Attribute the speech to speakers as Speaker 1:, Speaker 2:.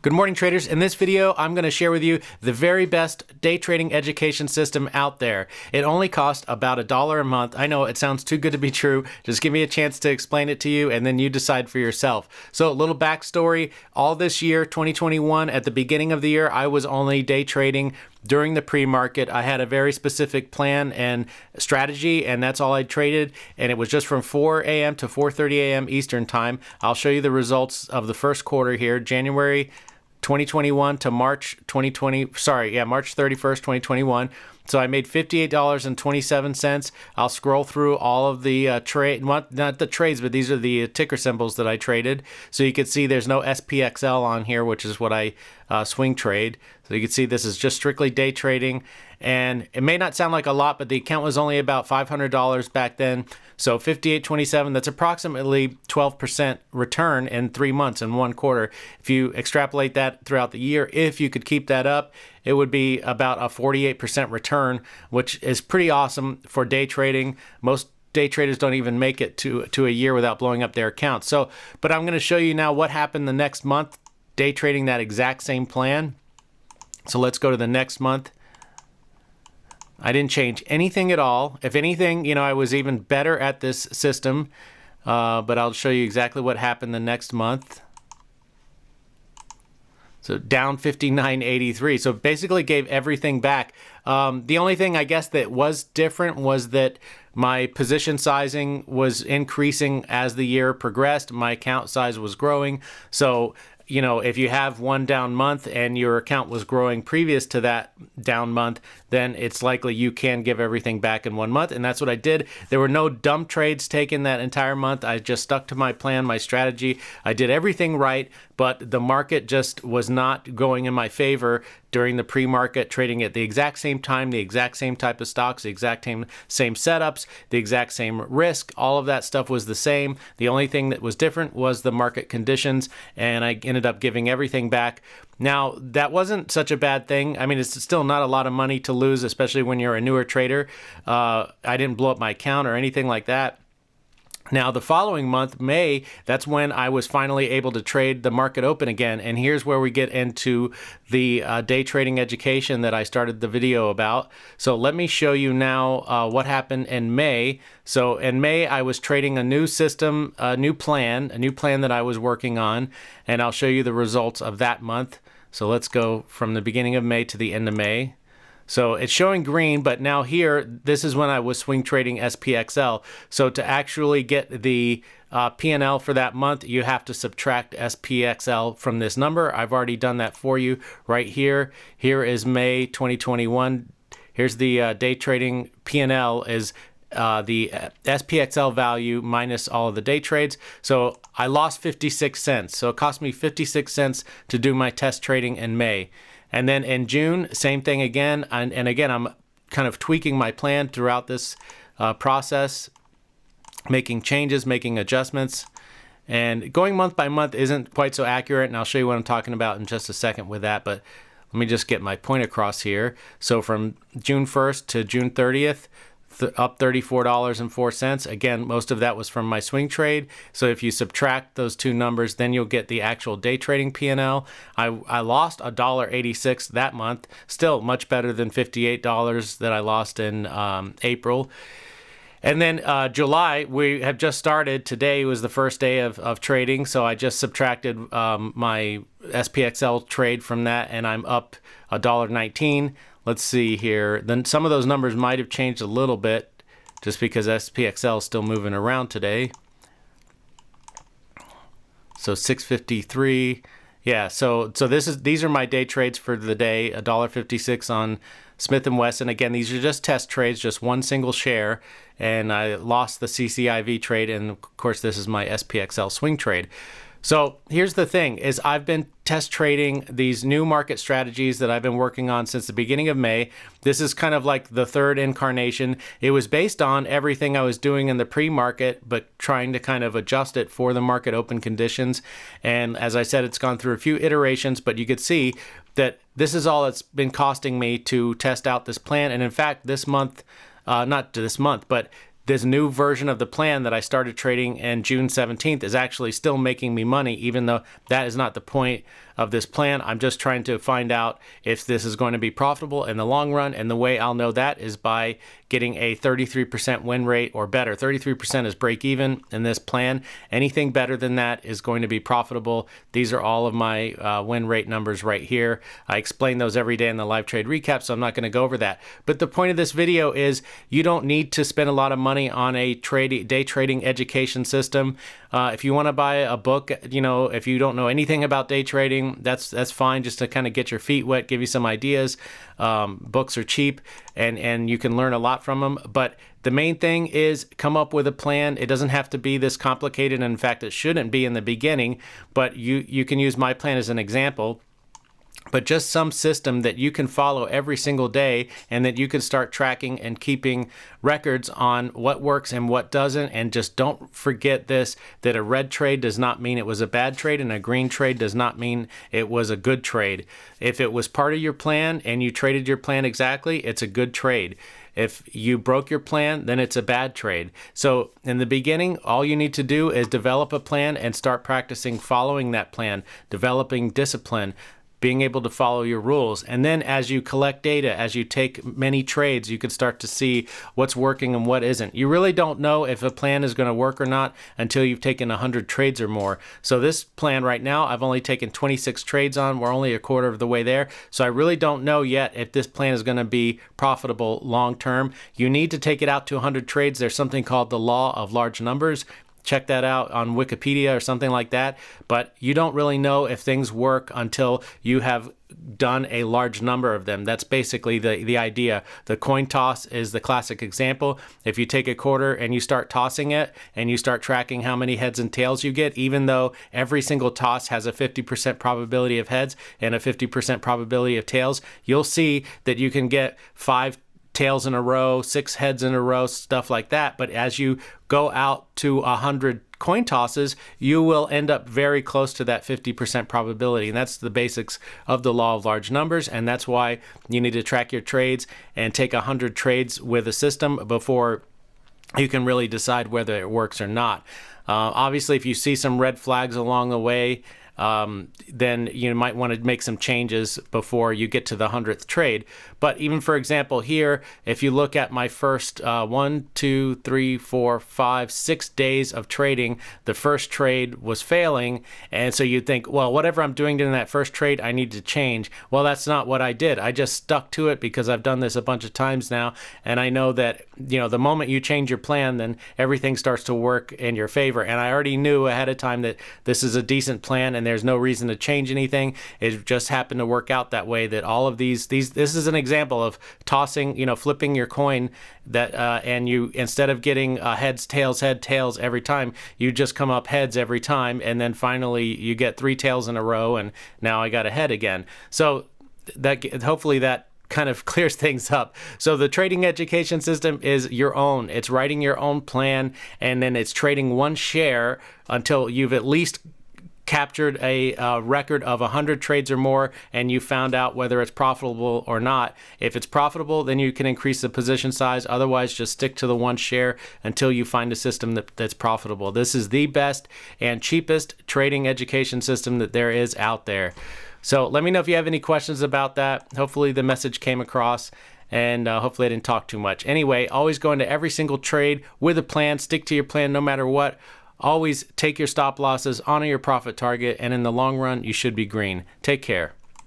Speaker 1: Good morning, traders. In this video, I'm going to share with you the very best day trading education system out there. It only costs about $1 a month. I know it sounds too good to be true. Just give me a chance to explain it to you, and then you decide for yourself. So a little backstory. All this year, 2021, at the beginning of the year, I was only day trading during the pre-market. I had a very specific plan and strategy, and that's all I traded. And it was just from 4 a.m. to 4:30 a.m. Eastern time. I'll show you the results of the first quarter here, January 2021 to March 31st, 2021. So I made $58.27. I'll scroll through all of the not the trades, but these are the ticker symbols that I traded. So you can see there's no SPXL on here, which is what I swing trade. So you can see this is just strictly day trading. And it may not sound like a lot, but the account was only about $500 back then. So $58.27, that's approximately 12% return in 3 months in one quarter. If you extrapolate that throughout the year, if you could keep that up, it would be about a 48% return, which is pretty awesome for day trading. Most day traders don't even make it to a year without blowing up their account. So, but I'm going to show you now what happened the next month, day trading that exact same plan. So let's go to the next month. I didn't change anything at all. If anything, I was even better at this system, but I'll show you exactly what happened the next month. So down 59.83. So basically gave everything back. The only thing I guess that was different was that my position sizing was increasing as the year progressed. My account size was growing. So if you have one down month and your account was growing previous to that down month, then it's likely you can give everything back in 1 month. And that's what I did. There were no dumb trades taken that entire month. I just stuck to my plan, my strategy. I did everything right, but the market just was not going in my favor during the pre-market, trading at the exact same time, the exact same type of stocks, the exact same setups, the exact same risk. All of that stuff was the same. The only thing that was different was the market conditions, and I ended up giving everything back. Now, that wasn't such a bad thing. I mean, it's still not a lot of money to lose, especially when you're a newer trader. I didn't blow up my account or anything like that. Now, the following month, May, that's when I was finally able to trade the market open again. And here's where we get into the day trading education that I started the video about. So let me show you now what happened in May. So in May, I was trading a new system, a new plan that I was working on, and I'll show you the results of that month. So let's go from the beginning of May to the end of May. So it's showing green, but now here, this is when I was swing trading SPXL. So to actually get the P&L for that month, you have to subtract SPXL from this number. I've already done that for you right here. Here is May 2021. Here's the day trading P&L is the SPXL value minus all of the day trades. So I lost 56 cents. So it cost me 56 cents to do my test trading in May. And then in June, same thing again. And again, I'm kind of tweaking my plan throughout this process, making changes, making adjustments. And going month by month isn't quite so accurate, and I'll show you what I'm talking about in just a second with that. But let me just get my point across here. So from June 1st to June 30th, up $34.04. Again, most of that was from my swing trade. So if you subtract those two numbers, then you'll get the actual day trading P&L. I lost $1.86 that month. Still much better than $58 that I lost in April. And then July, we have just started. Today was the first day of trading. So I just subtracted my SPXL trade from that, and I'm up $1.19. Let's see here. Then some of those numbers might have changed a little bit just because SPXL is still moving around today. So 653. Yeah, so these are my day trades for the day. $1.56 on Smith & Wesson. Again, these are just test trades, just one single share, and I lost the CCIV trade, and of course this is my SPXL swing trade. So here's the thing, is I've been test trading these new market strategies that I've been working on since the beginning of May. This is kind of like the third incarnation. It was based on everything I was doing in the pre-market, but trying to kind of adjust it for the market open conditions. And as I said, it's gone through a few iterations, but you could see that this is all it's been costing me to test out this plan. And in fact, this month, not this month, but this new version of the plan that I started trading in June 17th is actually still making me money, even though that is not the point of this plan. I'm just trying to find out if this is going to be profitable in the long run, and the way I'll know that is by getting a 33% win rate or better. 33% is break even in this plan. Anything better than that is going to be profitable. These are all of my win rate numbers right here. I explain those every day in the live trade recap, so I'm not going to go over that. But the point of this video is you don't need to spend a lot of money on a day trading education system. If you want to buy a book, if you don't know anything about day trading, that's fine, just to kind of get your feet wet, give you some ideas. Books are cheap, and you can learn a lot from them. But the main thing is come up with a plan. It doesn't have to be this complicated. And in fact, it shouldn't be in the beginning, but you can use my plan as an example. But just some system that you can follow every single day, and that you can start tracking and keeping records on what works and what doesn't. And just don't forget this, that a red trade does not mean it was a bad trade, and a green trade does not mean it was a good trade. If it was part of your plan and you traded your plan exactly, it's a good trade. If you broke your plan, then it's a bad trade. So in the beginning, all you need to do is develop a plan and start practicing following that plan, developing discipline, being able to follow your rules. And then as you collect data, as you take many trades, you can start to see what's working and what isn't. You really don't know if a plan is going to work or not until you've taken 100 trades or more. So this plan right now, I've only taken 26 trades on. We're only a quarter of the way there. So I really don't know yet if this plan is going to be profitable long term. You need to take it out to 100 trades. There's something called the law of large numbers. Check that out on Wikipedia or something like that. But you don't really know if things work until you have done a large number of them. That's basically the idea. The coin toss is the classic example. If you take a quarter and you start tossing it and you start tracking how many heads and tails you get, even though every single toss has a 50% probability of heads and a 50% probability of tails, you'll see that you can get 5 tails in a row, 6 heads in a row, stuff like that. But as you go out to 100 coin tosses, you will end up very close to that 50% probability. And that's the basics of the law of large numbers. And that's why you need to track your trades and take 100 trades with a system before you can really decide whether it works or not. Obviously, if you see some red flags along the way, then you might want to make some changes before you get to the 100th trade. But even, for example, here, if you look at my first 1, 2, 3, 4, 5, 6 days of trading, the first trade was failing. And so you'd think, well, whatever I'm doing in that first trade, I need to change. Well, that's not what I did. I just stuck to it because I've done this a bunch of times now. And I know that, the moment you change your plan, then everything starts to work in your favor. And I already knew ahead of time that this is a decent plan and there's no reason to change anything. It just happened to work out that way, that all of these this is an example of tossing, flipping your coin, that and you, instead of getting heads, tails, head, tails every time, you just come up heads every time, and then finally you get 3 tails in a row, and now I got a head again. So that hopefully that kind of clears things up. So the trading education system is your own. It's writing your own plan, and then it's trading one share until you've at least captured a record of 100 trades or more, and you found out whether it's profitable or not. If it's profitable, then you can increase the position size. Otherwise, just stick to the one share until you find a system that's profitable. This is the best and cheapest trading education system that there is out there. So let me know if you have any questions about that. Hopefully the message came across, and hopefully I didn't talk too much. Anyway, always go into every single trade with a plan. Stick to your plan no matter what. Always take your stop losses, honor your profit target, and in the long run, you should be green. Take care.